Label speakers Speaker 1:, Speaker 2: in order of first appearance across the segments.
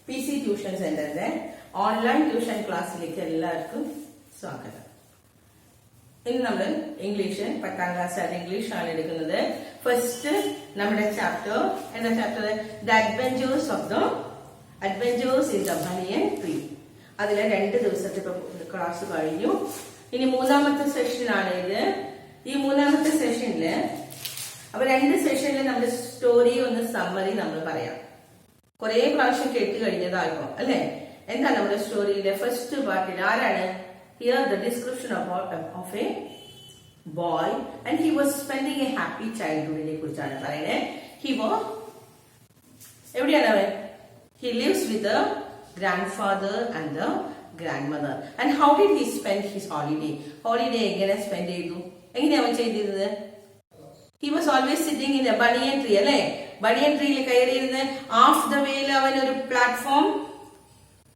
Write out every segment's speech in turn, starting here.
Speaker 1: PC tuition സെന്ററിന്റെ online tuition ക്ലാസ്സിലേക്ക് എല്ലാവർക്കും സ്വാഗതം. ഇന്ന് നമ്മൾ ഇംഗ്ലീഷ് 10ാം ക്ലാസ് ഇംഗ്ലീഷ് ആണ് എടുക്കുന്നത്. ഫസ്റ്റ് നമ്മുടെ ചാപ്റ്റർ എന്താ chapter? The adventures in the banian tree. അതിലെ 2 ദിവസത്തെ ക്ലാസ് കഴിഞ്ഞു. ഇനി 3ാമത്തെ സെഷനാണ് ഇത്. ഈ 3ാമത്തെ സെഷനില് അപ്പൊ 2 സെഷനിൽ നമ്മുടെ സ്റ്റോറി ഒന്ന് സമ്മറി നമ്മൾ പറയാം. കുറെ പ്രാവശ്യം കേട്ട് കഴിഞ്ഞതായിപ്പോ അല്ലെ? എന്താ നമ്മുടെ സ്റ്റോറിയിലെ ഫസ്റ്റ് പാർട്ടിൽ ആരാണ്? Here the description of a boy and he was spending a happy ചൈൽഡ്ഹുഡിനെ കുറിച്ചാണ് പറയുന്നത്. എവിടെയാണ് അവൻ? He lives with grandfather and the grandmother. And how did he spend his holiday എങ്ങനെ സ്പെൻഡ് ചെയ്തു? എങ്ങനെയാ അവൻ ചെയ്തിരുന്നത്? He was always sitting in a banyan tree, അല്ലെ? ബനിയൻ ട്രീയിൽ കയറിയിരുന്ന് ഹാഫ് ദ വേയിൽ അവൻ ഒരു പ്ലാറ്റ്ഫോം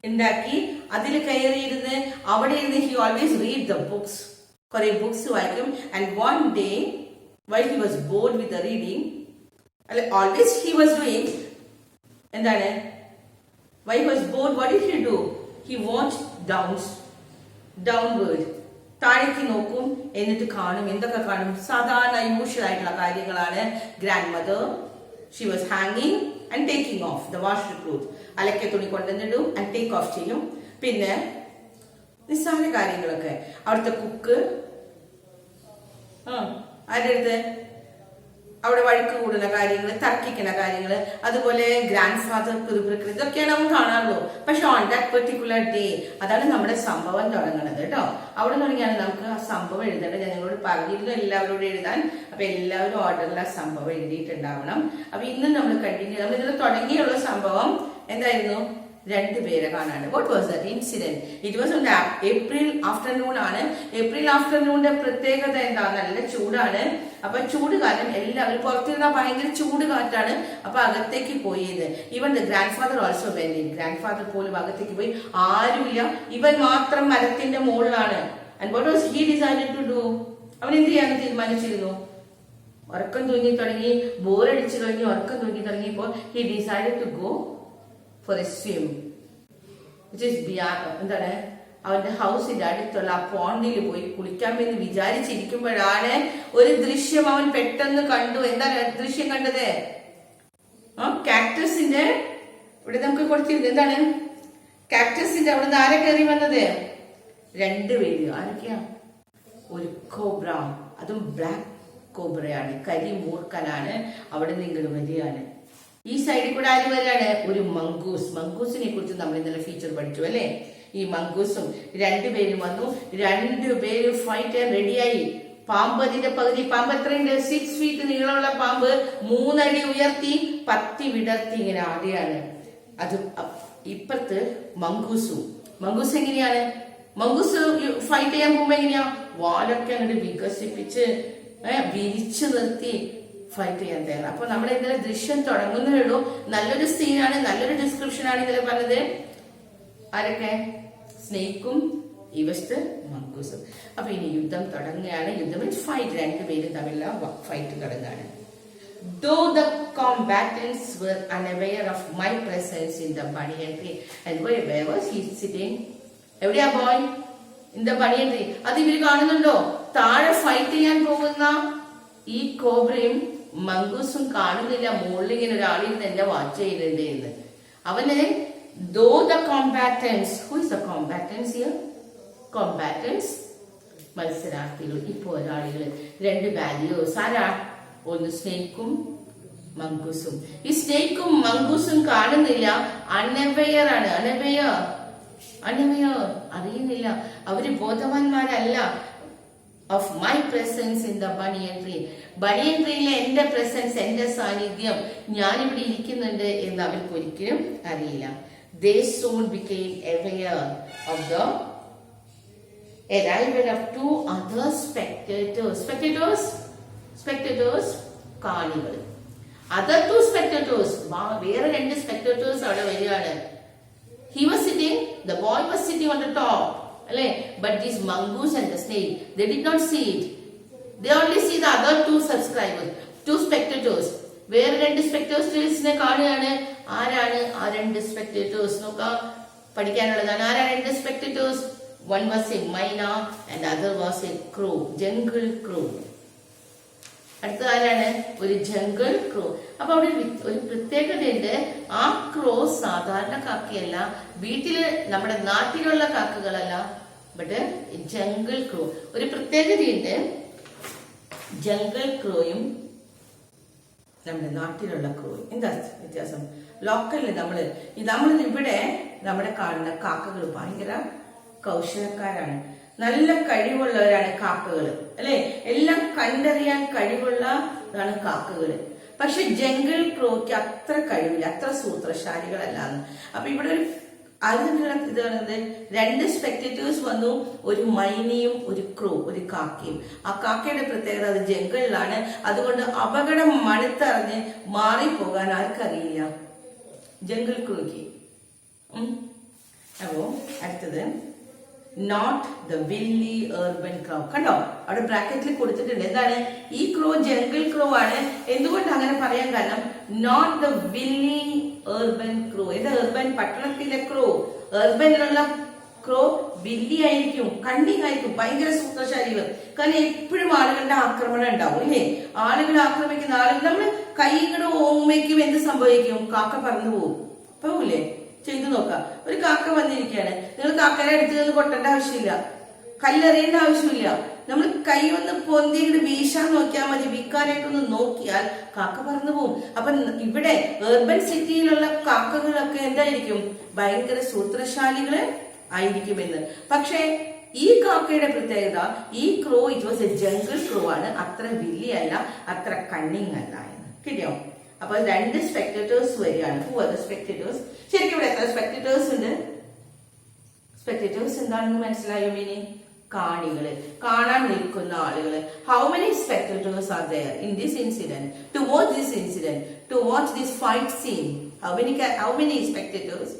Speaker 1: ഉണ്ടാക്കി. അതിൽ കയറിയിരുന്ന് അവിടെ ഇരുന്ന് he always read the books. കുറെ ബുക്സ് വായിക്കും. And one day while he was bored with the reading, always he was doing എന്താണ്? While he was bored, what did he do? He watched downward. താഴേക്ക് നോക്കും, എന്നിട്ട് കാണും. എന്തൊക്കെ കാണും? സാധാരണ യൂഷ്വൽ ആയിട്ടുള്ള കാര്യങ്ങളാണ്. ഗ്രാൻഡ് മദർ, ഷി വാസ് ഹാങ്ങിങ് and taking off the washed cloth. അലക്കിയ തുണി കൊണ്ടുവന്നിടും ആൻഡ് ടേക്ക് ഓഫ് ചെയ്യും. പിന്നെ നിസ്സാര കാര്യങ്ങളൊക്കെ. അവിടുത്തെ കുക്ക് ആരുടെ അടുത്ത് അവിടെ വഴക്ക് കൂടുന്ന കാര്യങ്ങൾ, തർക്കിക്കുന്ന കാര്യങ്ങൾ, അതുപോലെ ഗ്രാൻഡ് ഫാദർ പിറുപിറുക്കൽ, ഇതൊക്കെയാണ് നമ്മൾ കാണാറുള്ളൂ. പക്ഷെ ഓൺ ദാറ്റ് പെർട്ടിക്കുലർ ഡേ അതാണ് നമ്മുടെ സംഭവം തുടങ്ങുന്നത് കേട്ടോ. അവിടെ തുടങ്ങിയാണ് നമുക്ക് ആ സംഭവം എഴുതേണ്ടത്. ഞാൻ നിങ്ങളോട് പറഞ്ഞിരുന്നു എല്ലാവരോടും എഴുതാൻ. അപ്പൊ എല്ലാവരും ഓർഡറിൽ ആ സംഭവം എഴുതിയിട്ടുണ്ടാവണം. അപ്പൊ ഇന്ന് നമ്മൾ കണ്ടിന്യൂ. നമ്മൾ ഇതിൽ തുടങ്ങിയുള്ള സംഭവം എന്തായിരുന്നു? 2 പേരെ കാണാണ്. What was that incident? It was on April afternoon ആണ്. ഏപ്രിൽ ആഫ്റ്റർനൂണിന്റെ പ്രത്യേകത എന്താ? നല്ല ചൂടാണ്. അപ്പൊ ചൂട് കാലം എല്ലാവരും പുറത്തിരുന്ന ഭയങ്കര ചൂട് കാറ്റാണ്. അപ്പൊ അകത്തേക്ക് പോയത്. ഇവൻ grand father also went in. Grand father പോലും അകത്തേക്ക് പോയി. ആരുമില്ല, ഇവൻ മാത്രം മരത്തിന്റെ മുകളിലാണ്. And what was he decided to do? അവൻ എന്ത് ചെയ്യാൻ തീരുമാനിച്ചിരുന്നു? ഉറക്കം തൂങ്ങി തുടങ്ങി, ബോറടിച്ചു കഴിഞ്ഞ് ഉറക്കം തൂങ്ങി തുടങ്ങിയപ്പോൾ he decided to go for a swim, which is എന്താണ്, അവന്റെ ഹൗസിന്റെ അടുത്തുള്ള ആ പോണ്ടിൽ പോയി കുളിക്കാൻ വേണ്ടി വിചാരിച്ചിരിക്കുമ്പോഴാണ് ഒരു ദൃശ്യം അവൻ പെട്ടെന്ന് കണ്ടു. എന്താ ദൃശ്യം കണ്ടത്? കാക്ടസിന്റെ ഇവിടെ നമുക്ക് കൊടുത്തിരുന്നു. എന്താണ്? കാക്ടസിന്റെ അവിടെ നിന്ന് ആരെ കയറി വന്നത്? 2 പേര്. ആരൊക്കെയാ? ഒരു കോബ്ര, അതും ബ്ലാക്ക് കോബ്രയാണ്, കരിമൂർക്കനാണ്. അവിടെ നിന്ന് ഇങ്ങോട്ട് വരികയാണ്. ഈ സൈഡിൽ കൂടെ ആര് വരാണ്? ഒരു മംഗൂസ്. മംഗൂസിനെ കുറിച്ച് നമ്മൾ ഇന്നലെ ഫീച്ചർ പഠിച്ചു അല്ലെ? ഈ മംഗൂസും 2 പേരും വന്നു. 2 പേരും ഫൈറ്റ് ചെയ്യാൻ റെഡിയായി. പാമ്പ് അതിന്റെ പകുതി. പാമ്പ് എത്രയുണ്ട്? 6 ഫീറ്റ് നീളമുള്ള പാമ്പ് 3 അടി ഉയർത്തി പത്തി വിടർത്തി ഇങ്ങനെ ആദ്യമാണ്. അത് ഇപ്പുറത്ത് മംഗൂസ് എങ്ങനെയാണ്? മംഗൂസ് ഫൈറ്റ് ചെയ്യാൻ പോകുമ്പോ എങ്ങനെയാ? വാലൊക്കെ അങ്ങോട്ട് വികസിപ്പിച്ച് വിരിച്ചു നിർത്തി ഫൈറ്റ് ചെയ്യാൻ തയ്യാറ്. അപ്പൊ നമ്മൾ ഇന്നലെ ദൃശ്യം തുടങ്ങുന്നേ ഉള്ളൂ. നല്ലൊരു സീനാണ്, നല്ലൊരു ഡിസ്ക്രിപ്ഷൻ ആണ് ഇന്നലെ പറഞ്ഞത്. ആരൊക്കെ? സ്നേക്കും ഈ വശത്ത് മംഗൂസും. അപ്പൊ ഇനി യുദ്ധം തുടങ്ങുകയാണ്. യുദ്ധം മീൻസ് ഫൈറ്റ്. 2 പേരും തമ്മിലുള്ള ഫൈറ്റ് തുടങ്ങുകയാണ്. Though the combatants were unaware of my presence in the banyan tree, and where was he sitting? എവിടെയാ boy? in the banyan tree. അത് ഇവര് കാണുന്നുണ്ടോ? താഴെ ഫൈറ്റ് ചെയ്യാൻ പോകുന്ന ഈ കോബ്രയും മംഗൂസും കാണുന്നില്ല. മുകളിൽ ഇങ്ങനെ ഒരാളിന്ന് എന്നെ വാച്ച് ചെയ്യുന്നുണ്ട് എന്ന്. അവന് though the combatants, who is the combatants here? Combatants, മത്സരാർത്ഥികൾ. ഈ പോരാളികൾ 2 വാരിയേഴ്സ്. ആരാ? ഒന്ന് സ്നേക്കും മംഗൂസും. ഈ സ്നേക്കും മംഗൂസും കാണുന്നില്ല. അൺഅവെയർ ആണ്. അൺഅവെയർ അറിയുന്നില്ല. അവര് ബോധവാന്മാരല്ല. of my presence in the banyan tree. ബനിയൻ ട്രീയിലെ എന്റെ പ്രസൻസ്, എന്റെ സാന്നിധ്യം, ഞാനിവിടെ ഇരിക്കുന്നുണ്ട് എന്ന് അവർക്ക് ഒരിക്കലും അറിയില്ല. They soon became aware of the arrival of 2 other spectators, കാണികൾ. Other 2 spectators, വേറെ 2 spectators അവിടെ വരികയാണ്. He was sitting, the boy was sitting on the top. But these mongoose and the snake, they did not see it. They only see the other 2 spectators. വേറെ 2 സ്പെക്ടേഴ്സിനെ കാണുകയാണ്. ആരാണ് ആ രണ്ട് spectators നോക്കാം, പഠിക്കാനുള്ളതാണ്. ആരാണ് രണ്ട് spectators? One was a myna and other was a crow, jungle crow. അടുത്ത ആരാണ്? ഒരു ജംഗിൾ ക്രോ. അപ്പൊ അവിടെ ഒരു പ്രത്യേകതയുണ്ട്. ആ ക്രോ സാധാരണ കാക്കയല്ല, വീട്ടില് നമ്മുടെ നാട്ടിലുള്ള കാക്കകളല്ല, ബട്ട് ജംഗിൾ ക്രോ. ഒരു പ്രത്യേകതയുണ്ട്, ജംഗിൾ ക്രോയും നമ്മുടെ നാട്ടിലുള്ള ക്രോയും. എന്താ വ്യത്യാസം? ലോക്കലില് നമ്മൾ ഇവിടെ നമ്മുടെ കാണുന്ന കാക്കകൾ ഭയങ്കര കൗശലക്കാരാണ്, നല്ല കഴിവുള്ളവരാണ് കാക്കകള്, അല്ലെ? എല്ലാം കണ്ടറിയാൻ കഴിവുള്ളതാണ് കാക്കകള്. പക്ഷെ ജംഗിൾ ക്രോയ്ക്ക് അത്ര കഴിവില്ല, അത്ര സൂത്രശാലികളല്ലാന്ന്. അപ്പൊ ഇവിടെ ഒരു അതിനുള്ള ഇത് പറയുന്നത്, രണ്ട് സ്പെക്ടേറ്റേഴ്സ് വന്നു, ഒരു മൈനയും ഒരു ക്രോ, ഒരു കാക്കയും. ആ കാക്കയുടെ പ്രത്യേകത അത് ജംഗിളിലാണ്. അതുകൊണ്ട് അപകടം മണത്തറിഞ്ഞ് മാറിപ്പോകാൻ ആർക്കറിയില്ല? ജംഗിൾ ക്രോയ്ക്ക്. അപ്പോ അടുത്തത് not the wily urban crow. കണ്ടോ, അവിടെ ബ്രാക്കറ്റിൽ കൊടുത്തിട്ടുണ്ട്. എന്താണ്? ഈ ക്രോ ജംഗിൾ ക്രോ ആണ്. എന്തുകൊണ്ട് അങ്ങനെ പറയാൻ കാരണം, not the wily urban crow. ഏതാ urban? പട്ടണത്തിലെ ക്രോ. urbanലുള്ള ക്രോ വില്ലി ആയിരിക്കും, കണ്ണിങ് ആയിരിക്കും, ഭയങ്കര സൂത്രശാലികൾ. കാരണം എപ്പോഴും ആളുകളുടെ ആക്രമണം ഉണ്ടാവും, അല്ലേ? ആളുകൾ ആക്രമിക്കുന്ന ആളുകൾ നമ്മൾ കൈയുടെ ഓമയ്ക്കും എന്ത് സംഭവിക്കും? കാക്ക പറന്നു പോകും. പോകൂലേ? ചെയ്തു നോക്കാം. ഒരു കാക്ക വന്നിരിക്കുകയാണ്, നിങ്ങൾ കാക്കനെ അടുത്ത് നിന്ന് കൊട്ടേണ്ട ആവശ്യമില്ല, കല്ലെറിയേണ്ട ആവശ്യമില്ല. നമ്മൾ കൈ ഒന്ന് പൊന്തിയിട്ട് വീശാൻ നോക്കിയാൽ മതി, വീക്കാനായിട്ടൊന്ന് നോക്കിയാൽ കാക്ക പറന്നു പോകും. അപ്പൊ ഇവിടെ urban സിറ്റിയിലുള്ള കാക്കകളൊക്കെ എന്തായിരിക്കും? ഭയങ്കര സൂത്രശാലികള് ആയിരിക്കുമെന്ന്. പക്ഷെ ഈ കാക്കയുടെ പ്രത്യേകത, ഈ ക്രോ ഇറ്റ് വാസ് എ ജംഗിൾ ക്രോ ആണ്, അത്ര വില്ലിയല്ല, അത്ര കണ്ണിങ് അല്ല എന്ന്. കിട്ടിയോ? അപ്പൊ രണ്ട് സ്പെക്ടേറ്റേഴ്സ് വരികയാണ്. Who are the spectators? ശരിക്കും ഇവിടെ എത്ര സ്പെക്ടേറ്റേഴ്സ് ഉണ്ട്? സ്പെക്ടേറ്റേഴ്സ് എന്താണെന്ന് മനസ്സിലായോ? മീനിങ് കാണികള്, കാണാൻ നിൽക്കുന്ന ആളുകള്. How many spectators are there in this incident, to watch this incident, to watch this fight scene? How many spectators?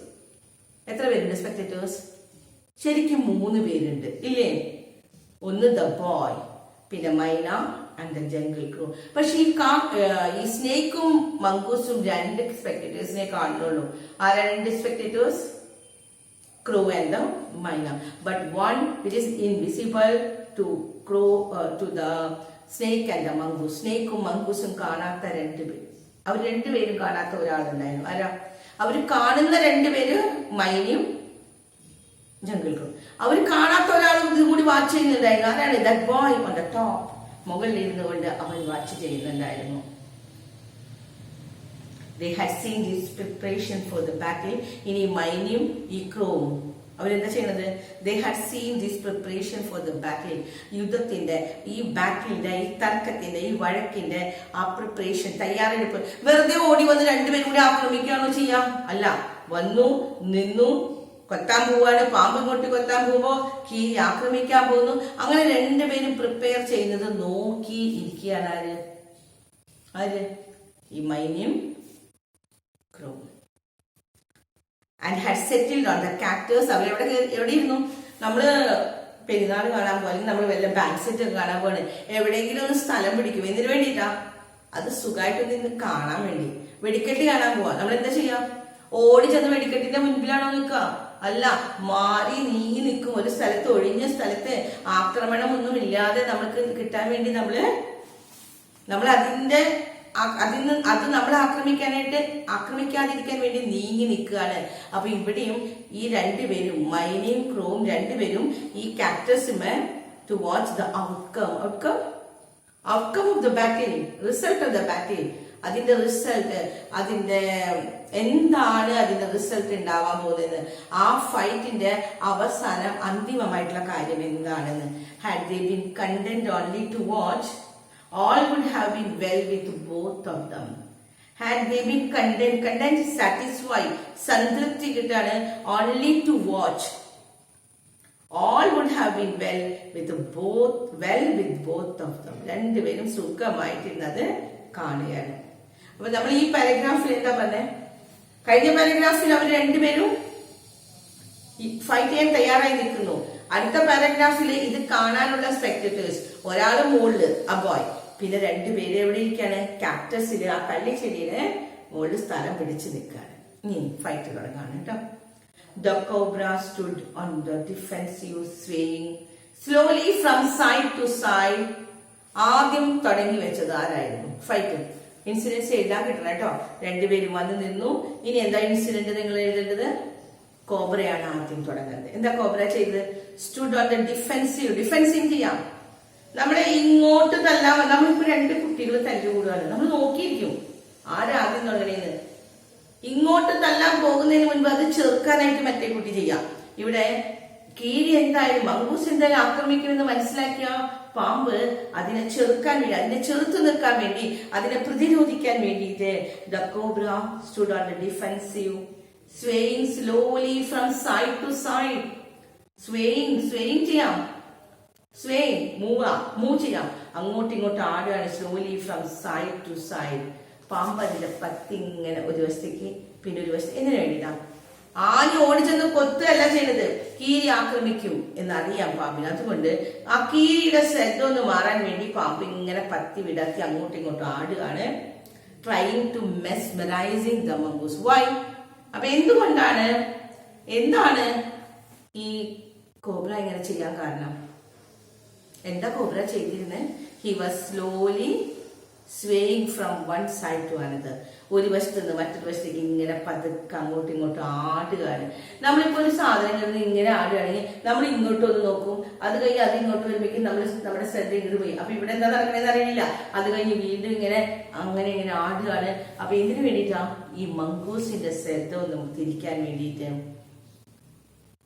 Speaker 1: എത്ര പേരുണ്ട് സ്പെക്ടേറ്റേഴ്സ്? ശരിക്കും 3 പേരുണ്ട്, ഇല്ലേ? ഒന്ന് ദ ബോയ്, പിന്നെ മൈന ആൻഡ് ദ ജംഗിൾ ക്രോ. പക്ഷെ ഈ സ്നേക്കും മങ്കൂസും രണ്ട് സ്പെക്ടേറ്റേഴ്സിനെ കാണുന്നുള്ളൂ. ആരാ രണ്ട് spectators? Crow and the myna. But one which is invisible to crow, to the snake and the mongoose. സ്നേക്കും മങ്കൂസും കാണാത്ത 2 പേര്. അവർ 2 പേരും കാണാത്ത ഒരാളുണ്ടായിരുന്നു. ആരാ? അവർ കാണുന്ന 2 പേര് മൈനയും ജംഗിൾ ക്രോ. അവർ കാണാത്ത ഒരാളും ഇതും കൂടി വാച്ച് ചെയ്യുന്നുണ്ടായിരുന്നു. ആരാണ്? That boy on the top. മുകളിൽ ഇരുന്നു കൊണ്ട് അവൻ വാച്ച് ചെയ്യുന്നുണ്ടായിരുന്നു. They had seen this preparation for the battle. ഇനി മൈനയും ഈ ക്രോവും അവരെന്താ ചെയ്യുന്നത്? They had seen this preparation for the battle. യുദ്ധത്തിന്റെ, ഈ ബാറ്റിലിന്റെ, ഈ തർക്കത്തിന്റെ, ഈ വഴക്കിന്റെ ആ പ്രിപ്പറേഷൻ, തയ്യാറെടുപ്പ്. വെറുതെ ഓടി വന്ന് 2 പേരും കൂടി ആക്രമിക്കുകയാണോ ചെയ്യാം? അല്ല, വന്നു നിന്നു, കൊത്താൻ പോവാണ്, പാമ്പ് ഇങ്ങോട്ട് കൊത്താൻ പോകുമ്പോ കീരി ആക്രമിക്കാൻ പോകുന്നു. അങ്ങനെ 2 പേരും പ്രിപ്പയർ ചെയ്യുന്നത് നോക്കി ഇരിക്കുകയാണ്. ആര്? ഈ മൈനയും crow. And had settled on the cactus. എവിടെ ഇരുന്നു? നമ്മള് പെരുന്നാൾ കാണാൻ പോകും, അല്ലെങ്കിൽ നമ്മൾ വല്ല ബാങ്ക് സെറ്റ് ഒക്കെ കാണാൻ പോകണേ, എവിടെയെങ്കിലും ഒന്ന് സ്ഥലം പിടിക്കും. എന്തിനു വേണ്ടിയിട്ടാ? അത് സുഖമായിട്ട് നിന്ന് കാണാൻ വേണ്ടി. വെടിക്കെട്ട് കാണാൻ പോവാ, നമ്മൾ എന്താ ചെയ്യാ? ഓടി ചെന്ന് വെടിക്കെട്ടിന്റെ മുൻപിലാണോ നിൽക്കുക? അല്ല, മാറി നീങ്ങി നിൽക്കും. ഒരു സ്ഥലത്ത്, ഒഴിഞ്ഞ സ്ഥലത്ത്, ആക്രമണം ഒന്നും ഇല്ലാതെ നമുക്ക് കിട്ടാൻ വേണ്ടി നമ്മൾ അത് നമ്മളെ ആക്രമിക്കാതിരിക്കാൻ വേണ്ടി നീങ്ങി നിൽക്കുകയാണ്. അപ്പൊ ഇവിടെയും ഈ 2 പേരും, മൈനയും ക്രോവും 2 പേരും ഈ ക്യാക്ടസിമേ to watch the outcome of the battle, result of the battle. അതിന്റെ റിസൾട്ട്, അതിന്റെ എന്താണ് അതിന്റെ റിസൾട്ട് ഉണ്ടാവാൻ പോകുന്നത്, ആ ഫൈറ്റിന്റെ അവസാനം അന്തിമമായിട്ടുള്ള കാര്യം എന്താണെന്ന്. Had they been content only to watch, all would have been well with both of them. Had they been content, satisfied, സംതൃപ്തി കിട്ടാണ്, only to watch, all would have been well with both of them. 2 പേരും സുഖമായിട്ടിരുന്നത് കാണുകയാണ്. അപ്പൊ നമ്മൾ ഈ പാരഗ്രാഫിൽ എന്താ പറഞ്ഞേ? കഴിഞ്ഞ പാരഗ്രാഫിൽ അവർ 2 പേരും ഫൈറ്റ് ചെയ്യാൻ തയ്യാറായി നിൽക്കുന്നു. അടുത്ത പാരഗ്രാഫിൽ ഇത് കാണാനുള്ള സ്പെക്ടേറ്റേഴ്സ്, ഒരാള് മുകളില് ആ ബോയ്, പിന്നെ 2 പേര് എവിടെ ഇരിക്കുകയാണ്? ക്യാക്ടസില്, ആ കള്ളിച്ചെടിയുടെ മുകളിൽ സ്ഥലം പിടിച്ചു നിൽക്കുകയാണ്. ഇനി ഫൈറ്റ് തുടങ്ങാണ് കേട്ടോ. The cobra stood on the defensive, swaying slowly from side to side. ആദ്യം തുടങ്ങി വെച്ചത് ആരായിരുന്നു? ഫൈറ്റ്. ഇൻസിഡൻസ് എഴുതാൻ കിട്ടണം കേട്ടോ. രണ്ടുപേരും വന്ന് നിന്നു. ഇനി എന്താ ഇൻസിഡന്റ് നിങ്ങൾ എഴുതേണ്ടത്? കോബ്രയാണ് ആദ്യം തുടങ്ങുന്നത്. എന്താ കോബ്ര ചെയ്തത്? Stood on the defensive. Defensing ചെയ്യാം. നമ്മളെ ഇങ്ങോട്ട് തല്ലാൻ, നമ്മളിപ്പോ രണ്ട് കുട്ടികൾ തല്ലുകൂടുകയാണ്, നമ്മൾ നോക്കിയിരിക്കും ആരാദ്യം തുടങ്ങണേന്ന്. ഇങ്ങോട്ട് തല്ലാൻ പോകുന്നതിന് മുൻപ് അത് ചെറുക്കാനായിട്ട് മറ്റേ കുട്ടി ചെയ്യാം. ഇവിടെ കീരി എന്തായാലും മംഗൂസ് എന്തായാലും ആക്രമിക്കുമെന്ന് മനസ്സിലാക്കിയ പാമ്പ് അതിനെ ചെറുക്കാൻ വേണ്ടി, അതിനെ ചെറുത്തു നിൽക്കാൻ വേണ്ടി, അതിനെ പ്രതിരോധിക്കാൻ വേണ്ടിയിട്ട് the cobra stood on the defensive, swaying slowly from side to side. swaying ചെയ്യാം. swaying മൂവ് ചെയ്യാം. അങ്ങോട്ടും ഇങ്ങോട്ടും ആടുകയാണ്. slowly from side to side. പാമ്പ് അതിന്റെ പത്തി ഇങ്ങനെ ഒരു വശത്തേക്ക് പിന്നെ ഒരു വശത്തേക്ക്. എന്തിനു വേണ്ടിട്ടാ? ആഞ്ഞ് ഓടിച്ചെന്ന് കൊത്തുകയല്ല ചെയ്യണത്, കീരി ആക്രമിക്കും എന്നറിയാം പാമ്പിന്. അതുകൊണ്ട് ആ കീരിയുടെ ശ്രദ്ധ ഒന്ന് മാറാൻ വേണ്ടി പാമ്പ് ഇങ്ങനെ പത്തി വിടത്തി അങ്ങോട്ടും ഇങ്ങോട്ടും ആടുകയാണ്. Trying to mesmerising the mongoose. Why? അപ്പൊ എന്താണ് ഈ കോബ്ര ഇങ്ങനെ ചെയ്യാൻ കാരണം? എന്താ കോബ്ര ചെയ്തിരുന്നത്? He was slowly swaying from one side to another. ഒരു വശത്ത് നിന്ന് മറ്റൊരു വശത്തേക്ക് ഇങ്ങനെ പതുക്കെ അങ്ങോട്ടും ഇങ്ങോട്ടും ആടുകയാണ്. നമ്മളിപ്പോ ഒരു സാധനം ഇങ്ങനെ ആടുകയാണെങ്കിൽ നമ്മൾ ഇങ്ങോട്ടൊന്ന് നോക്കും, അത് കഴിഞ്ഞ് അത് ഇങ്ങോട്ട് വരുമ്പോഴേക്കും നമ്മുടെ ശ്രദ്ധ ഇങ്ങോട്ട് പോയി. അപ്പൊ ഇവിടെ എന്താ നടക്കണേന്ന് അറിയില്ല. അത് കഴിഞ്ഞ് വീണ്ടും ഇങ്ങനെ ഇങ്ങനെ ആടുകയാണ്. അപ്പൊ എന്തിനു വേണ്ടിയിട്ടാ? ഈ മംഗൂസിന്റെ ശ്രദ്ധ ഒന്ന് തിരിക്കാൻ വേണ്ടിയിട്ട്.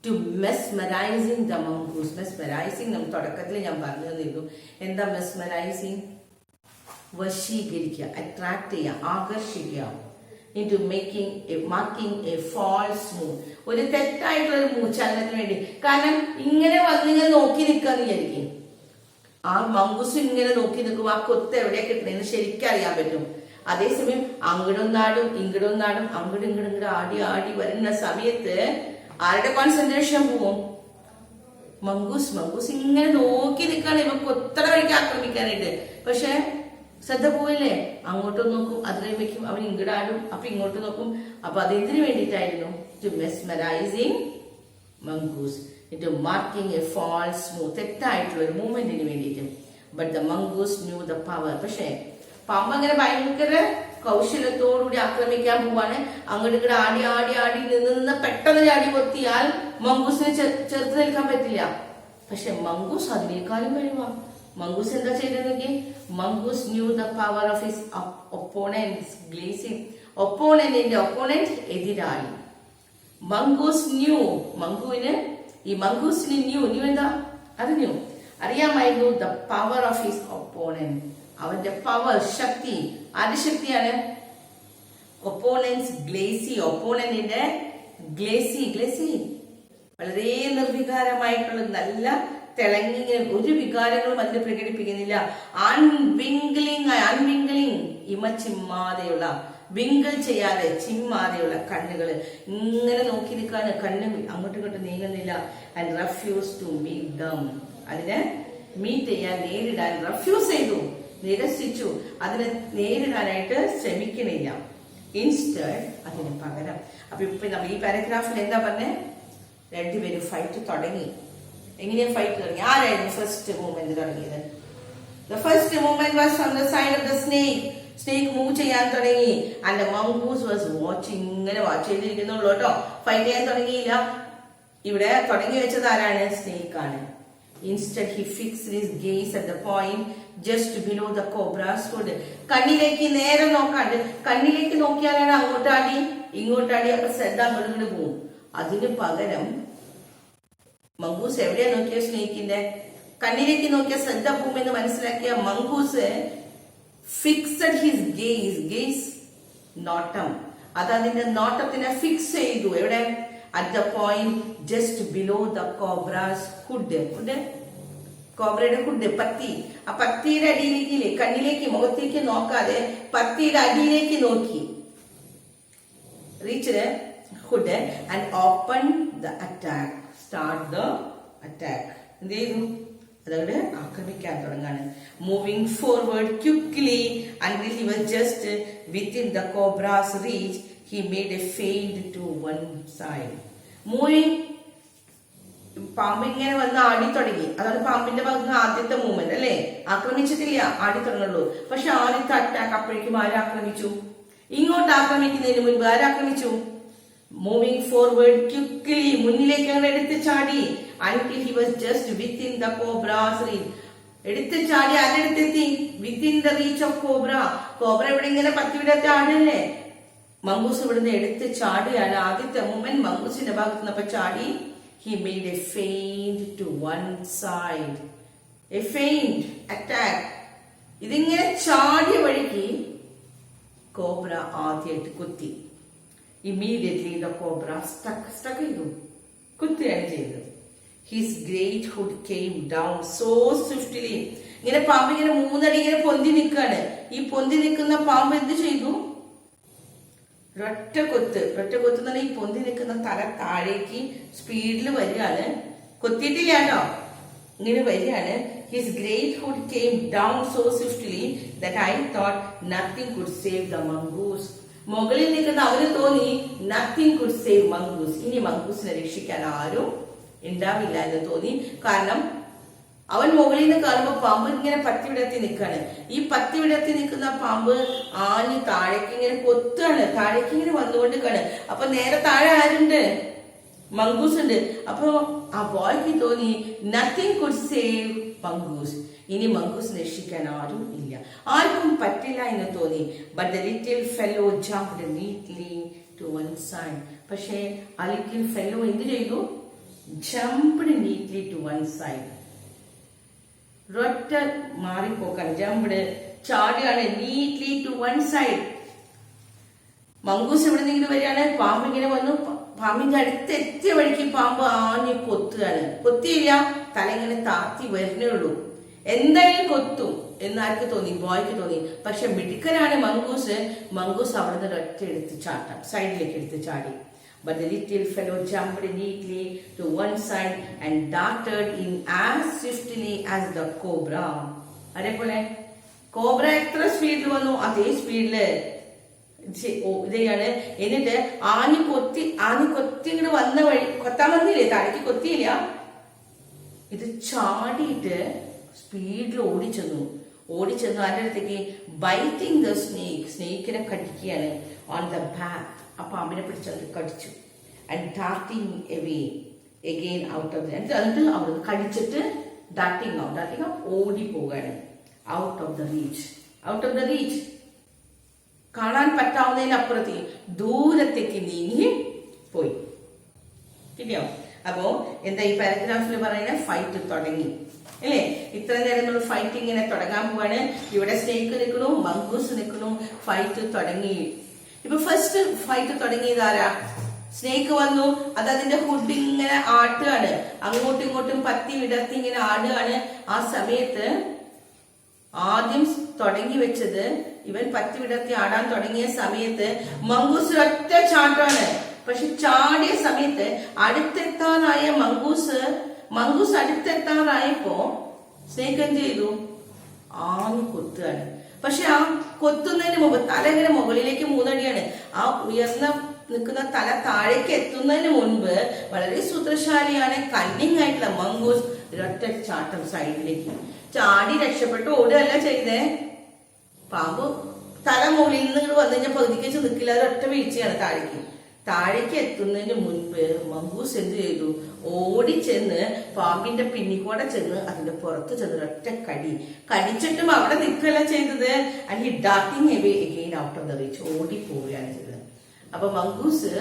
Speaker 1: To mesmerising the mongoose. Mesmerising നമ്മൾ തുടക്കത്തിൽ ഞാൻ പറഞ്ഞു തന്നിരുന്നു. എന്താ മെസ്മറൈസിങ്? വശീകരിക്കുക, അട്രാക്ട് ചെയ്യുക, ആകർഷിക്കുക. into marking a false move. ഒരു തെറ്റായിട്ടുള്ള ഒരു മൂച്ചാലനത്തിന് വേണ്ടി. കാരണം ഇങ്ങനെ വന്നിങ്ങനെ നോക്കി നിൽക്കാന്ന് വിചാരിക്കും. ആ മംഗൂസ് ഇങ്ങനെ നോക്കി നിൽക്കും, ആ കൊത്ത് എവിടെയാ കിട്ടണെന്ന് ശരിക്കും അറിയാൻ പറ്റും. അതേസമയം അങ്ങടും ഇങ്ങടും ആടി വരുന്ന സമയത്ത് ആരുടെ കോൺസെൻട്രേഷൻ പോവും? മംഗൂസ് ഇങ്ങനെ നോക്കി നിൽക്കാണ് ഇവ കൊത്തട വഴിക്ക് ആക്രമിക്കാനായിട്ട്. പക്ഷെ ശ്രദ്ധ പോവില്ലേ? അങ്ങോട്ടും നോക്കും, അത് കഴിയുമ്പോഴേക്കും അവൻ ഇങ്ങടാടും, അപ്പൊ ഇങ്ങോട്ട് നോക്കും. അപ്പൊ അതെന്തിനു വേണ്ടിയിട്ടായിരുന്നു? To mesmerising mongoose, to marking a false move, തെറ്റായിട്ടുള്ള ഒരു മൂവ്മെന്റിന് വേണ്ടിയിട്ട്. But the mongoose knew the power. പക്ഷെ പാമ്പ് അങ്ങനെ ഭയങ്കര കൗശലത്തോടുകൂടി ആക്രമിക്കാൻ പോവാണ്. അങ്ങോട്ട് ആടി നിന്ന് പെട്ടെന്ന് ചാടി കൊത്തിയാൽ മംഗൂസിനെ ചെറുത്ത് നിൽക്കാൻ പറ്റില്ല. പക്ഷെ മംഗൂസ് അതിനേക്കാളും കഴിവാ. മംഗൂസ് എന്താ ചെയ്തതെങ്കിൽ mongoose knew the power of his opponent glazing. Opponent എതിരാളി. മംഗൂസിന് ന്യൂ എന്താ? അത് ന്യൂ അറിയാമായിരുന്നു. The power of his opponent, അവന്റെ പവർ, ശക്തി. ആരുടെ ശക്തിയാണ്? Opponents glazy. ഒപ്പോണന്റിന്റെ ഗ്ലേസി വളരെ നിർവികാരമായിട്ടുള്ള, നല്ല തിളങ്ങി, ഒരു വികാരങ്ങളും അതിൽ പ്രകടിപ്പിക്കുന്നില്ല. അൺവിംഗ്ലിംഗ് ഇമച്ചിമ്മാതെയുള്ള, വിങ്കിൾ ചെയ്യാതെ ചിമ്മാതെയുള്ള കണ്ണുകൾ ഇങ്ങനെ നോക്കി നിൽക്കാണ്. കണ്ണ് അങ്ങോട്ടും ഇങ്ങോട്ടും നീങ്ങുന്നില്ല. And refuse to meet them. അതിനെ മീറ്റ് ചെയ്യാൻ, നേരിടാൻ റെഫ്യൂസ് ചെയ്തു, നിരസിച്ചു. അതിനെ നേരിടാനായിട്ട് ശ്രമിക്കണില്ല. ഇൻസ്റ്റഡ് അതിന് പകരം. അപ്പൊ ഇപ്പൊ നമ്മൾ ഈ പാരഗ്രാഫിൽ എന്താ പറഞ്ഞേ? രണ്ടുപേരും ഫൈറ്റ് തുടങ്ങി. എങ്ങനെയാ ഫൈറ്റ് തുടങ്ങി? ആരായിരുന്നു ഫസ്റ്റ് മൂവ്മെന്റ് തുടങ്ങിയത്? The first movement was from the side of the snake. Snake move ചെയ്യാൻ തുടങ്ങി. And the mongoose was watching. ഇങ്ങനെ വാച്ച് ചെയ്തിരിക്കുന്നുള്ളൂ കേട്ടോ, ഫൈറ്റ് ചെയ്യാൻ തുടങ്ങിയില്ല. ഇവിടെ തുടങ്ങി വെച്ചത് ആരാണ്? സ്നേക്ക് ആണ്. Instead, he fixed his gaze at the point just below the cobra's hood. കണ്ണിലേക്ക് നേരെ നോക്കാണ്ട്, കണ്ണിലേക്ക് നോക്കിയാലാണ് അങ്ങോട്ടാടി ഇങ്ങോട്ടാടി, അപ്പൊ ശ്രദ്ധ അങ്ങോട്ട് പോവും. അതിന് പകരം മംഗൂസ് എവിടെയാ നോക്കിയ? സ്നേക്കിന്റെ കണ്ണിലേക്ക് നോക്കിയ ശ്രദ്ധ പോവുമെന്ന് മനസ്സിലാക്കിയ മംഗൂസ് ഫിക്സഡ് ഹിസ് ഗേസ്, നോട്ടം. അത് അതിന്റെ നോട്ടത്തിനെ ഫിക്സ് ചെയ്തു. എവിടെ? at the point just below the cobra's hood. കോബ്രയുടെ ഹുഡ്, പത്തി. ആ പത്തിയുടെ അടിയിലേക്ക്, കണ്ണിലേക്ക് മുഖത്തേക്ക് നോക്കാതെ പത്തിയുടെ അടിയിലേക്ക് നോക്കി. reached hood and opened the attack. start the attack. എന്ത് ചെയ്തു? അതവിടെ ആക്രമിക്കാൻ തുടങ്ങാണ്. Moving forward quickly until he was just within the cobra's reach. he made a feint to one side. Moving, പാമ്പ് ഇങ്ങനെ വന്ന് ആടി തുടങ്ങി. അതാണ് പാമ്പിന്റെ ഭാഗത്ത് ആദ്യത്തെ മൂവ്മെന്റ് അല്ലേ? ആക്രമിച്ചിട്ടില്ല, ആടി തുടങ്ങുള്ളൂ. പക്ഷെ ആദ്യത്തെ അറ്റാക്ക് അപ്പോഴേക്കും ആരാക്രമിച്ചു? ഇങ്ങോട്ട് ആക്രമിക്കുന്നതിന് മുൻപ് ആരാക്രമിച്ചു? മൂവിംഗ് ഫോർവേഡ് ക്വിക്ലി, മുന്നിലേക്ക് അങ്ങനെ എടുത്ത് ചാടി. until he was just within the cobra's reach. എടുത്ത് ചാടി ആരെടുത്തെത്തി? within the reach of cobra. Cobra ഇവിടെ ഇങ്ങനെ പത്തിവിടത്തെ ആടല്ലേ? മംഗൂസ് ഇവിടുന്ന് എടുത്ത് ചാടിയാണ്. ആദ്യത്തെ മൂവ്മെന്റ് മംഗൂസിന്റെ ഭാഗത്ത് നിന്നപ്പോ ചാടി. he made a feint to one side. a feint, attack. ഇതിങ്ങനെ ചാടിയ വഴിക്ക് കോബ്ര ആദ്യമായിട്ട് കുത്തി. immediately the cobra stuck ചെയ്തു, കുത്തുകയാണ് ചെയ്തത്. his great hood came down so swiftly. ഇങ്ങനെ പാമ്പ് ഇങ്ങനെ മൂന്നടി ഇങ്ങനെ പൊന്തി നിൽക്കാണ്. ഈ പൊന്തി നിൽക്കുന്ന പാമ്പ് എന്ത് ചെയ്തു? ഒറ്റ കൊത്ത് എന്ന് പറഞ്ഞാൽ ഈ പൊന്തി നിൽക്കുന്ന തല താഴേക്ക് സ്പീഡിൽ വരികയാണ്. കൊത്തിയിട്ടില്ല കേട്ടോ, ഇങ്ങനെ വരികയാണ്. his great hood came down so swiftly that I thought nothing could save the mongoose. മുകളിൽ നിൽക്കുന്ന അവന് തോന്നി nothing could save mongoose. ഇനി മംഗൂസിനെ രക്ഷിക്കാൻ ആരും ഉണ്ടാവില്ല എന്ന് തോന്നി. കാരണം അവൻ മുകളിൽ നിന്ന് കാണുമ്പോ പാമ്പ് ഇങ്ങനെ പത്തി വിടർത്തി നിൽക്കാണ്. ഈ പത്തി വിടർത്തി നിൽക്കുന്ന പാമ്പ് ആഞ്ഞ് താഴേക്ക് ഇങ്ങനെ കൊത്താണ്, താഴേക്ക് ഇങ്ങനെ വന്നുകൊണ്ടിരിക്കാണ്. അപ്പൊ നേരെ താഴെ ആരുണ്ട്? മംഗൂസ് ഉണ്ട്. അപ്പൊ ആ ബോയ്ക്ക് തോന്നി നത്തിങ് കുഡ് സേവ് മംഗൂസ്. ഇനി മംഗൂസ് രക്ഷിക്കാൻ ആരും ഇല്ല, ആർക്കും പറ്റില്ല എന്ന് തോന്നി. But the little fellow jumped neatly to one side. പക്ഷേ ആ ലിറ്റിൽ ഫെല്ലോ എന്ത് ചെയ്തു? Jumped neatly to one side. ഒറ്റ മാറിപ്പോക്കാൻ, ജംപ്ഡ് ചാടിയാണ്. Neatly to one side. Mongoose ഇവിടെ നിന്ന് ഇങ്ങനെ വരികയാണ്. പാമ്പ് ഇങ്ങനെ വന്നു. പാമ്പിന്റെ അടുത്ത് എത്തിയ വഴിക്ക് പാമ്പ് ആഞ്ഞ് കൊത്തുകയാണ്. കൊത്തിയില്ല, തല ഇങ്ങനെ താത്തി വരുന്നേ ഉള്ളൂ. എന്തായാലും കൊത്തും എന്നാർക്ക് തോന്നി? ബോയ്ക്ക് തോന്നി. പക്ഷെ മിടുക്കനാണ് മംഗൂസ്. മംഗൂസ് അവിടെ നിന്ന് ഒറ്റ എടുത്ത് ചാട്ടാം, സൈഡിലേക്ക് എടുത്ത് ചാടി. But the little fellow jumped neatly to one side and darted in as swiftly as the cobra. അതേപോലെ കോബ്ര എത്ര സ്പീഡിൽ വന്നു അതേ സ്പീഡില് ഇതാണ്. എന്നിട്ട് ആഞ്ഞു കൊത്തി ഇങ്ങോട്ട് വന്ന വഴി, കൊത്താൻ വന്നില്ലേ, താഴേക്ക് കൊത്തിയില്ല, ഇത് ചാടിയിട്ട് സ്പീഡിൽ ഓടിച്ചെന്നു. ആരുടെ അടുത്തേക്ക്? ബൈറ്റിംഗ് ദ സ്നേക്ക്, സ്നേക്കിനെ കടിക്കുകയാണ്. ഓൺ ദ ബാക്ക്, ആ പാമ്പിനെ പിടിച്ചത് കടിച്ചു. And darting away again out of എന്നിട്ട് അവിടുന്ന് കടിച്ചിട്ട് ഡാർട്ടിങ് ഔട്ട് ഓടി പോവുകയാണ്. ഔട്ട് ഓഫ് ദ റീച്ച്, കാണാൻ പറ്റാവുന്നതിനപ്പുറത്തേക്ക് ദൂരത്തേക്ക് നീങ്ങി പോയി. കിട്ടിയോ? അപ്പോ എന്താ ഈ പാരഗ്രാഫിൽ പറയുന്നത്? ഫൈറ്റ് തുടങ്ങി അല്ലേ? ഇത്ര നേരം നമ്മൾ ഫൈറ്റ് ഇങ്ങനെ തുടങ്ങാൻ പോവാണ്. ഇവിടെ സ്നേക്ക് നിൽക്കണു, മംഗൂസ് നിൽക്കണു, ഫൈറ്റ് തുടങ്ങി. ഇപ്പൊ ഫസ്റ്റ് ഫൈറ്റ് തുടങ്ങിയത് ആരാ? സ്നേക്ക് വന്നു. അത് അതിന്റെ ഹുഡ് ഇങ്ങനെ ആട്ടുകയാണ്, അങ്ങോട്ടും ഇങ്ങോട്ടും പത്തി വിടർത്തി ഇങ്ങനെ ആടുകയാണ്. ആ സമയത്ത് ആദ്യം തുടങ്ങി വെച്ചത് ഇവൻ പത്തി വിടർത്തി ആടാൻ തുടങ്ങിയ സമയത്ത് മംഗൂസ് ഒറ്റ ചാട്ടാണ്. പക്ഷെ ചാടിയ സമയത്ത് അടുത്തെത്താനായ മംഗൂസ് അടുത്തെത്താറായപ്പോ സ്നേക്ക് എന്ത് ചെയ്തു? ആഞ്ഞു കൊത്തുകയാണ്. പക്ഷെ ആ കൊത്തുന്നതിന് മുമ്പ് തല ഇങ്ങനെ മുകളിലേക്ക് മൂന്നടിയാണ്. ആ ഉയർന്ന നിൽക്കുന്ന തല താഴേക്ക് എത്തുന്നതിന് മുൻപ് വളരെ സൂത്രശാലിയാണ്, കണ്ണിങ് ആയിട്ടുള്ള മംഗൂസ് ഒരൊറ്റ ചാട്ടം സൈഡിലേക്ക് ചാടി രക്ഷപ്പെട്ട് ഓടുകയല്ല ചെയ്തേ. പാമ്പ് തല മുകളിൽ നിന്ന് വന്നു കഴിഞ്ഞാൽ പകുതിക്ക് വെച്ച് നിൽക്കില്ല, ഒരൊറ്റ വീഴ്ചയാണ് താഴേക്ക് എത്തുന്നതിന് മുൻപ് മംഗൂസ് എന്ത് ചെയ്തു? ഓടിച്ചെന്ന് പാമ്പിന്റെ പിന്നിക്കൂടെ ചെന്ന് അതിന്റെ പുറത്ത് ചെന്ന് ഒറ്റ കടിച്ചിട്ടും അവിടെ നിൽക്കുകയല്ല ചെയ്തത്. And he darting away again out of the reach, ഓടിപ്പോവുകയാണ് ചെയ്തത്. അപ്പൊ മംഗൂസ്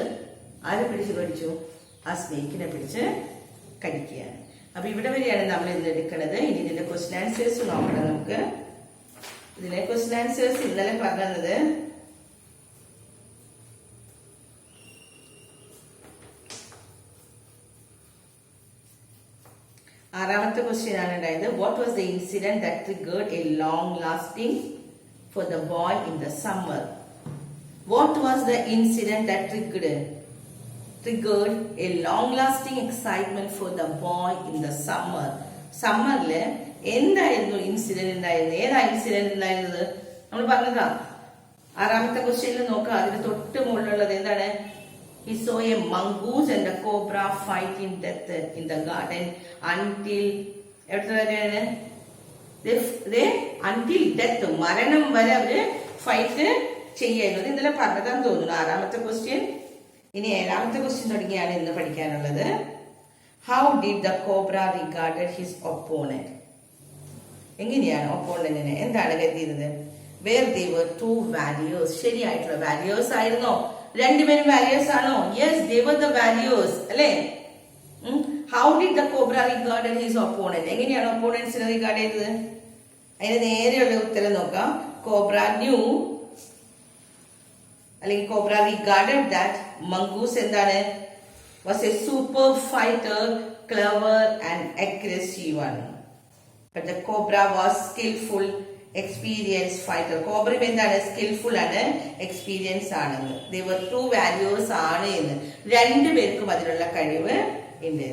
Speaker 1: ആരെ പിടിച്ച് കടിച്ചു? ആ സ്നേക്കിനെ പിടിച്ച് കടിക്കുകയാണ്. അപ്പൊ ഇവിടെ വരെയാണ് നമ്മൾ ഇന്ന് എടുക്കുന്നത്. ഇനി ഇതിന്റെ ക്വസ്റ്റ്യൻ ആൻസേഴ്സ് നോക്കണം. നമുക്ക് ഇതിലെ ക്വസ്റ്റ്യൻ ആൻസേഴ്സ് ഇന്നലെ പറഞ്ഞത് ആറാമത്തെ ക്വസ്റ്റ്യൻ ആണ് ഉണ്ടായത്. What was the incident that triggered A long lasting for the boy in the summer? What was the incident that triggered a long-lasting excitement for the boy in the summer? സമ്മറില് എന്തായിരുന്നു incident ഉണ്ടായിരുന്നത്? ഏതാ incident ഉണ്ടായിരുന്നത്? നമ്മൾ പറഞ്ഞതാ, ആറാമത്തെ ക്വസ്റ്റ്യനിൽ നോക്കുക, അതിന് തൊട്ട് മുകളിലുള്ളത് എന്താണ്? He saw a mongoose and a cobra fight in death in the garden until until death, മരണം വരെ അവര് ഫൈറ്റ് ചെയ്യായിരുന്നു. ഇന്നലെ പറഞ്ഞതാന്ന് തോന്നുന്നു ആറാമത്തെ ക്വസ്റ്റ്യൻ. ഇനി ഏഴാമത്തെ ക്വസ്റ്റ്യൻ തുടങ്ങിയാണ് ഇന്ന് പഠിക്കാനുള്ളത്. How did the cobra regarded his opponent? എങ്ങനെയാണ് ഒപ്പോണന്റിനെ എന്താണ് കരുതിയിരുന്നത്? Where they were two warriors. ശരിയായിട്ടുള്ള വാരിയേഴ്സ് ആയിരുന്നോ? രണ്ടുപേരും വാരിയേഴ്സ് ആണോ? Yes, they were the warriors അല്ലേ? How did the cobra regarded his opponent? എങ്ങനെയാണ് ഒപ്പോണന്റ്സിനെ റിഗാർഡ് ചെയ്തത്? അതിന് നേരെയുള്ള ഉത്തരം നോക്കാം. കോബ്ര knew അല്ലെങ്കിൽ കോബ്ര regarded that mongoose എന്താണ്? Was a super fighter, clever and aggressive one. But the cobra was skillful, experienced fighter. Cobra എന്താണ്? Skillful ആണ്, experience ആണെന്ന്. They were two warriors ആണ് എന്ന്. രണ്ടുപേർക്കും അതിനുള്ള കഴിവ് ഉണ്ട്.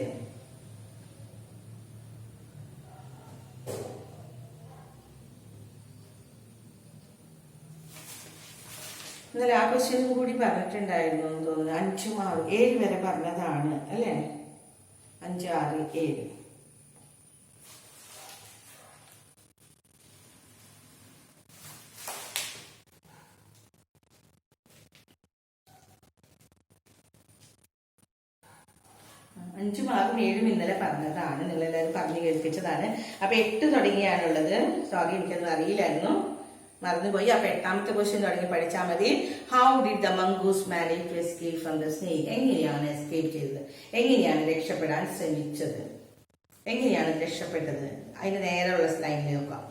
Speaker 1: ഇന്നലെ ആ ക്വസ്റ്റ്യനും കൂടി പറഞ്ഞിട്ടുണ്ടായിരുന്നു എന്ന് തോന്നുന്നു. 5, 6, 7 വരെ പറഞ്ഞതാണ് അല്ലേ? 5, 6, 7. അഞ്ചും ആറും ഏഴും ഇന്നലെ പറഞ്ഞതാണ്, നിങ്ങളെല്ലാവരും പറഞ്ഞു കേൾപ്പിച്ചതാണ്. അപ്പൊ 8 തുടങ്ങിയാണുള്ളത്. സോറി, എനിക്കൊന്നും അറിയില്ലായിരുന്നു, മറന്നുപോയി. അപ്പൊ 8ാമത്തെ ക്വസ്റ്റ്യൻ തുടങ്ങി പഠിച്ചാൽ മതി. How did the mongoose manage to escape from the snake? എങ്ങനെയാണ് എസ്കേപ്പ് ചെയ്തത്? എങ്ങനെയാണ് രക്ഷപ്പെടാൻ ശ്രമിച്ചത്? എങ്ങനെയാണ് രക്ഷപ്പെട്ടത്? അതിന് നേരെയുള്ള ലൈനിൽ നോക്കാം.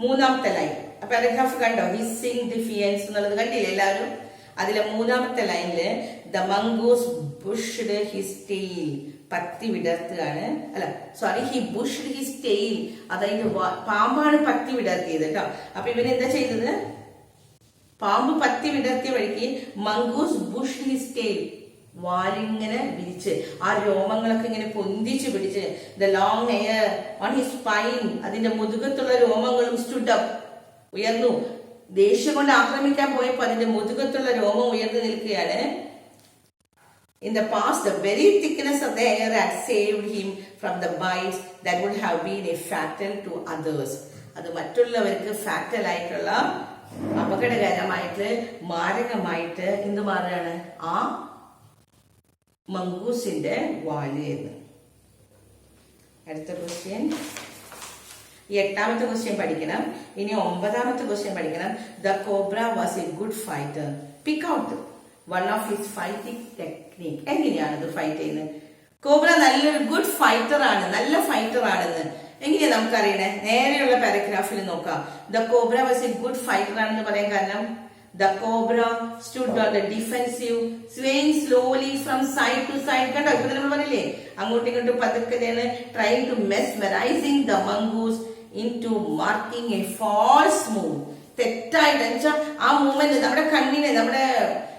Speaker 1: 3ാമത്തെ ലൈൻ പാരഗ്രാഫ് കണ്ടോ? ഹിസ്സിംഗ് ഡിഫിയൻസ് എന്നുള്ളത് കണ്ടില്ലേ എല്ലാവരും? അതിലെ 3ാമത്തെ ലൈനില് the mongoose bushed his tail, പത്തി വിടർത്തുകയാണ്. അല്ല sorry, he bushed his tail, അതായത് പാമ്പാണ് പത്തി വിടർത്തിയത് കേട്ടോ. അപ്പൊ ഇവനെന്താ ചെയ്തത്? പാമ്പ് പത്തി വിടർത്തിയ വഴിക്ക് മംഗൂസ് ബുഷ്ഡ് ഹിസ് ടെയിൽ, വാലിങ്ങനെ വിരിച്ച് ആ രോമങ്ങളൊക്കെ ഇങ്ങനെ പൊന്തിച്ച് പിടിച്ച് the long hair on his spine, അതിന്റെ മുതുകത്തുള്ള രോമങ്ങളും സ്റ്റുഡ് അപ്പ്, ഉയർന്നു. ദേഷ്യം കൊണ്ട് ആക്രമിക്കാൻ പോയപ്പോ അതിന്റെ മുതുകത്തുള്ള രോമം ഉയർന്നു നിൽക്കുകയാണ്. In the past, the very thickness of the hair had saved him from the bites that would have been a fatal to others. അത് മറ്റുള്ളവർക്ക് ഫാറ്റൽ ആയിട്ടുള്ള, അപകടകരമായിട്ട്, മാരകമായിട്ട് എന്ത് മാറുകയാണ്? ആ മംഗൂസിന്റെ വാല് എന്ന്. അടുത്ത ക്വസ്റ്റ്യൻ, ഈ 8ാമത്തെ ക്വസ്റ്റ്യൻ പഠിക്കണം. ഇനി 9ാമത്തെ ക്വസ്റ്റ്യൻ പഠിക്കണം. The cobra was a good fighter. Pick out one of his fighting technique. എങ്ങനെയാണ് ഇത് ഫൈറ്റ് ചെയ്യുന്നത്? കോബ്ര നല്ലൊരു ഗുഡ് ഫൈറ്റർ ആണ്, നല്ല ഫൈറ്റർ ആണെന്ന് എങ്ങനെയാ നമുക്കറിയണേ? നേരെയുള്ള പാരഗ്രാഫിൽ നോക്കാം. The cobra was a good fighter ആണെന്ന് പറയാൻ കാരണം the cobra stood on the defensive, swaying slowly from side to side. കണ്ടോ, ഇപ്പൊ നമ്മൾ പറഞ്ഞില്ലേ, അങ്ങോട്ടും ഇങ്ങോട്ടും പതുക്കെയാണ്. Trying to mesmerising the mongoose into marking a false move. തെറ്റായിട്ട് വെച്ചാൽ ആ മൂവ്മെന്റ് നമ്മുടെ കണ്ണിനെ,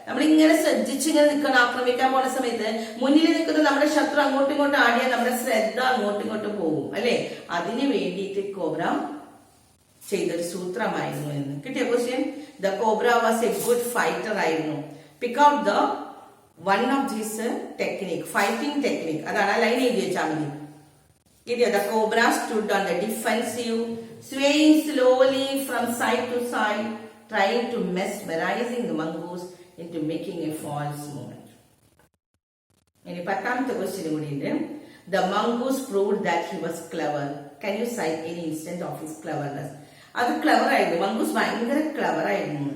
Speaker 1: നമ്മളിങ്ങനെ ശ്രദ്ധിച്ചിങ്ങനെ നിൽക്കണം. ആക്രമിക്കാൻ പോണ സമയത്ത് മുന്നിൽ നിൽക്കുന്ന നമ്മുടെ ശത്രു അങ്ങോട്ടും ഇങ്ങോട്ടും ആടിയാൽ നമ്മുടെ ശ്രദ്ധ അങ്ങോട്ടും ഇങ്ങോട്ടും പോകും അല്ലെ? അതിന് വേണ്ടിയിട്ട് കോബ്ര ചെയ്തൊരു സൂത്രമായിരുന്നു എന്ന്. കിട്ടിയ question? The cobra was a good fighter ആയിരുന്നു. Pick out the one of this technique, fighting technique. അതാണ് ആ ലൈൻ എഴുതി വെച്ചാൽ മതി. The cobra stood on the defensive, swaying slowly from side to side, trying to mesmerizing the mongoose into making a false movement. ഇനി 10ാമത്തെ question കൂടി ഉണ്ട്. The mongoose proved that he was clever. Can you cite any instance of his cleverness? അത് clever ആയിരുന്നു, mongoose ഭയങ്കര clever ആയിരുന്നു.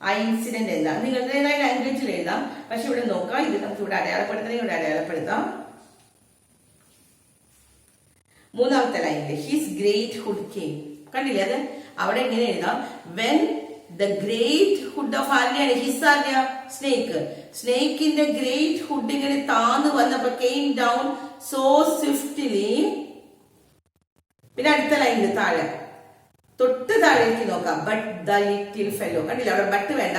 Speaker 1: ആ incident എന്താ? നിങ്ങളുടേതായ ലാംഗ്വേജിൽ എഴുതാം, പക്ഷെ ഇവിടെ നോക്കാം. ഇത് നമുക്ക് ഇവിടെ അടയാളപ്പെടുത്തണമെങ്കിൽ ഇവിടെ അടയാളപ്പെടുത്താം. 3ാമത്തെ ലൈനില് ഹിസ് ഗ്രേറ്റ് ഹുഡ് കെയിം. കണ്ടില്ലേ? അത് അവിടെ എങ്ങനെ എഴുതാം? When the great hood of ആരുടെയാണ്? ഹിസ് ആരുടെയാ? സ്നേക്ക്. സ്നേക്കിന്റെ ഗ്രേറ്റ് ഹുഡ് ഇങ്ങനെ താന്ന് വന്നപ്പോ കെയിം ഡൗൺ സോ സ്വിഫ്റ്റ്ലി. പിന്നെ അടുത്ത ലൈനില് താഴെ തൊട്ട് താഴേക്ക് നോക്കാം. But the little fellow. കണ്ടില്ല? അവിടെ ബട്ട് വേണ്ട.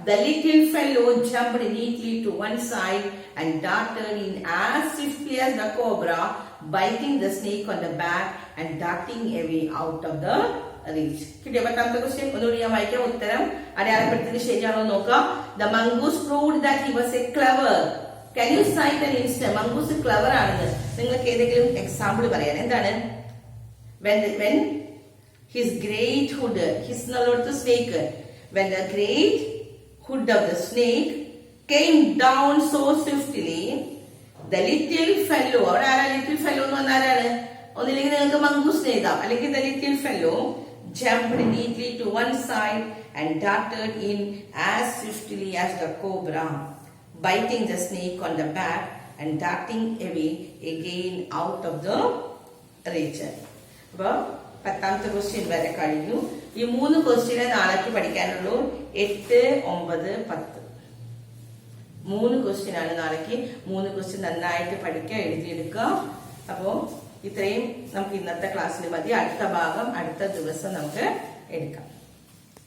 Speaker 1: The little fellow jumped neatly to one side and darted in as swiftly as the cobra, biting the snake on the back and darting away out of the reach. കിട്ടിയോ? പത്താമത്തെ question ഒന്നുകൂടി ഞാൻ വായിക്കാം. ഉത്തരം അടയാളപ്പെടുത്തിയത് ശരിയാണോ നോക്കാം. The mongoose proved that he was a clever. Can you cite an instance? Mongoose clever ആണെന്ന് നിങ്ങൾക്ക് ഏതെങ്കിലും എക്സാമ്പിൾ പറയാൻ. എന്താണ്? When his great hood, his എന്നുള്ളടത്ത് snake, when the great hood of the snake came down so swiftly, the little fellow, അവിടെ ആരാ little fellow എന്ന് പറഞ്ഞാൽ ആരാണ്? ഒന്നില്ലെങ്കിൽ നിങ്ങൾക്ക് മംഗൂസ് എഴുതാം, അല്ലെങ്കിൽ the little fellow jumped neatly to one side and darted in as swiftly as the cobra, biting the snake on the back and darting away again out of the region. അപ്പൊ പത്താമത്തെ question വരെ കഴിഞ്ഞു. ഈ 3 ക്വസ്റ്റ്യനെ നാളേക്ക് പഠിക്കാനുള്ളൂ. 8, 9, 10 3 question ആണ് നാളേക്ക്. 3 question നന്നായിട്ട് പഠിക്കുക, എഴുതിയെടുക്കുക. അപ്പോ ഇത്രയും നമുക്ക് ഇന്നത്തെ ക്ലാസ്സിൽ മതി. അടുത്ത ഭാഗം അടുത്ത ദിവസം നമുക്ക് എടുക്കാം.